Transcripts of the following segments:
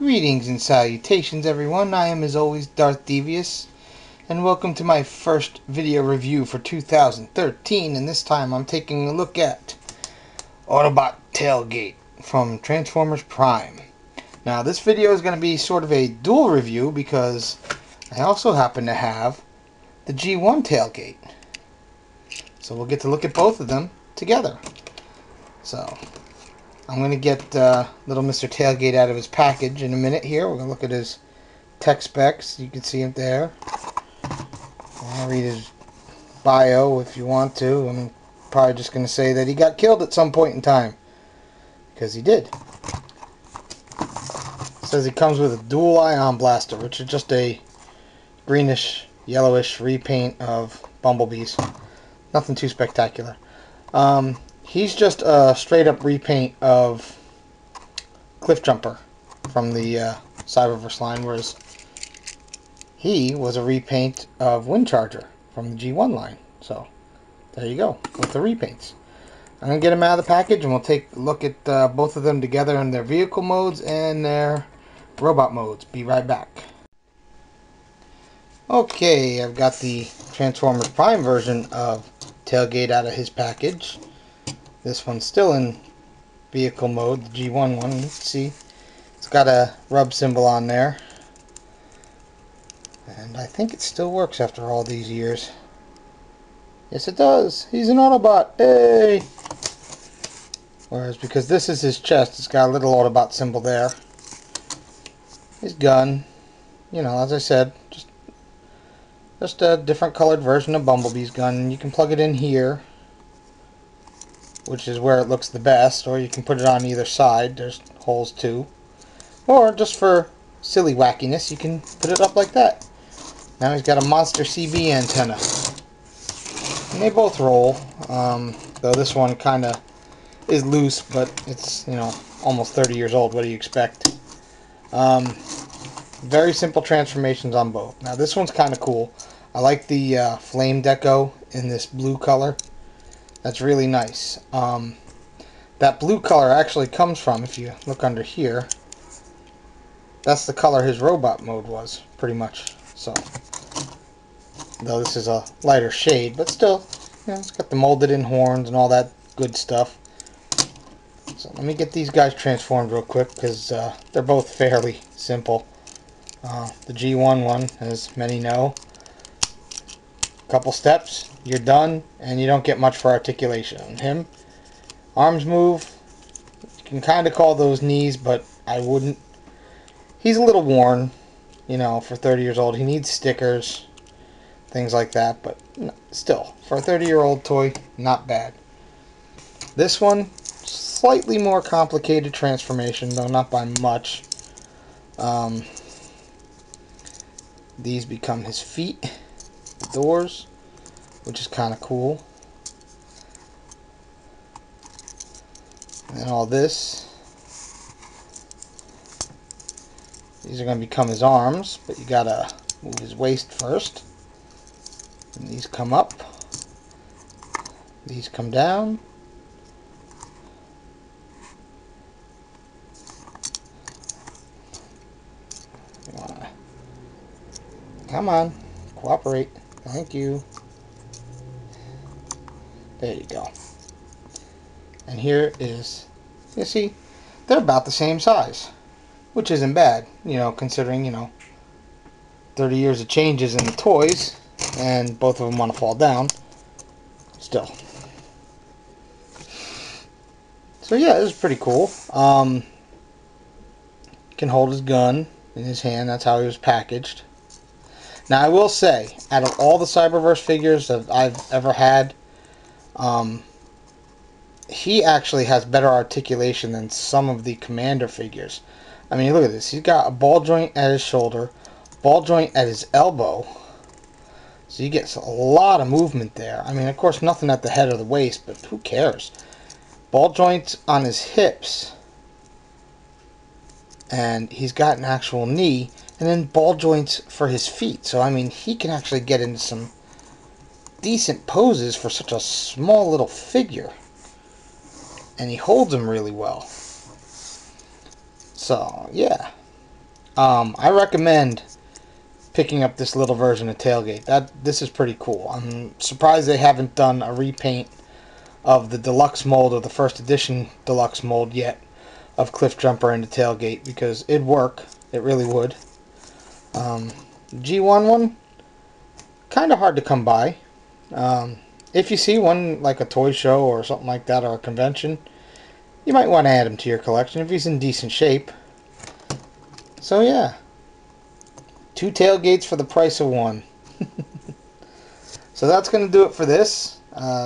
Greetings and salutations, everyone. I am, as always, darthdevious, and welcome to my first video review for 2013. And this time I'm taking a look at Autobot Tailgate from Transformers Prime. Now, this video is going to be sort of a dual review because I also happen to have the G1 Tailgate. So we'll get to look at both of them together. So I'm going to get little Mr. Tailgate out of his package in a minute here. We're going to look at his tech specs. You can see him there. I'll read his bio if you want to. I'm probably just going to say that he got killed at some point in time. Because he did. It says he comes with a dual ion blaster, which is just a greenish, yellowish repaint of Bumblebees. Nothing too spectacular. He's just a straight-up repaint of Cliff Jumper from the Cyberverse line, whereas he was a repaint of Windcharger from the G1 line. So, there you go, with the repaints. I'm going to get them out of the package, and we'll take a look at both of them together in their vehicle modes and their robot modes. Be right back. Okay, I've got the Transformers Prime version of Tailgate out of his package. This one's still in vehicle mode, the G1 one. Let's see. It's got a rub symbol on there. And I think it still works after all these years. Yes, it does. He's an Autobot. Hey! Whereas, because this is his chest, it's got a little Autobot symbol there. His gun, you know, as I said, just a different colored version of Bumblebee's gun. You can plug it in here, which is where it looks the best, or you can put it on either side. There's holes too. Or just for silly wackiness, you can put it up like that. Now he's got a Monster CB antenna. And they both roll, though this one kind of is loose, but it's, you know, almost 30 years old. What do you expect? Very simple transformations on both. Now this one's kind of cool. I like the flame deco in this blue color. That's really nice. That blue color actually comes from, if you look under here, that's the color his robot mode was, pretty much. So, though this is a lighter shade, but still, you know, it's got the molded in horns and all that good stuff. So let me get these guys transformed real quick, because they're both fairly simple. The G1 one, as many know, couple steps, you're done, and you don't get much for articulation. Him, arms move, you can kind of call those knees, but I wouldn't. He's a little worn, you know, for 30 years old. He needs stickers, things like that, but still, for a 30-year-old toy, not bad. This one, slightly more complicated transformation, though not by much. These become his feet. Doors, which is kind of cool. And all this, these are going to become his arms, but you gotta move his waist first. And these come up, these come down. Come on, cooperate. Thank you. There you go. And here is, you see, they're about the same size, which isn't bad, you know, considering, you know, 30 years of changes in the toys, and both of them want to fall down. Still. So yeah, this is pretty cool. Can hold his gun in his hand. That's how he was packaged. Now, I will say, out of all the Cyberverse figures that I've ever had, he actually has better articulation than some of the Commander figures. I mean, look at this. He's got a ball joint at his shoulder, ball joint at his elbow. So you get a lot of movement there. I mean, of course, nothing at the head or the waist, but who cares? Ball joints on his hips, and he's got an actual knee. And then ball joints for his feet. So, I mean, he can actually get into some decent poses for such a small little figure. And he holds them really well. So, yeah. I recommend picking up this little version of Tailgate. This is pretty cool. I'm surprised they haven't done a repaint of the deluxe mold or the first edition deluxe mold yet of Cliff Jumper and the Tailgate, because it'd work. It really would. G1 one, kind of hard to come by. If you see one like a toy show or something like that, or a convention, you might want to add him to your collection if he's in decent shape. So yeah, 2 Tailgates for the price of 1. So that's going to do it for this.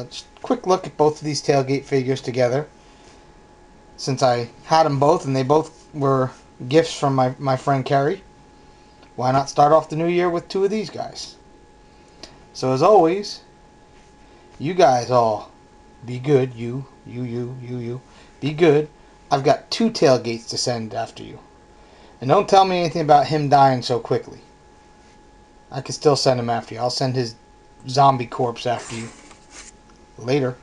Just a quick look at both of these Tailgate figures together, since I had them both and they both were gifts from my friend Kerry. Why not start off the new year with 2 of these guys? So as always, you guys all be good. You. Be good. I've got 2 Tailgates to send after you. And don't tell me anything about him dying so quickly. I can still send him after you. I'll send his zombie corpse after you. Later.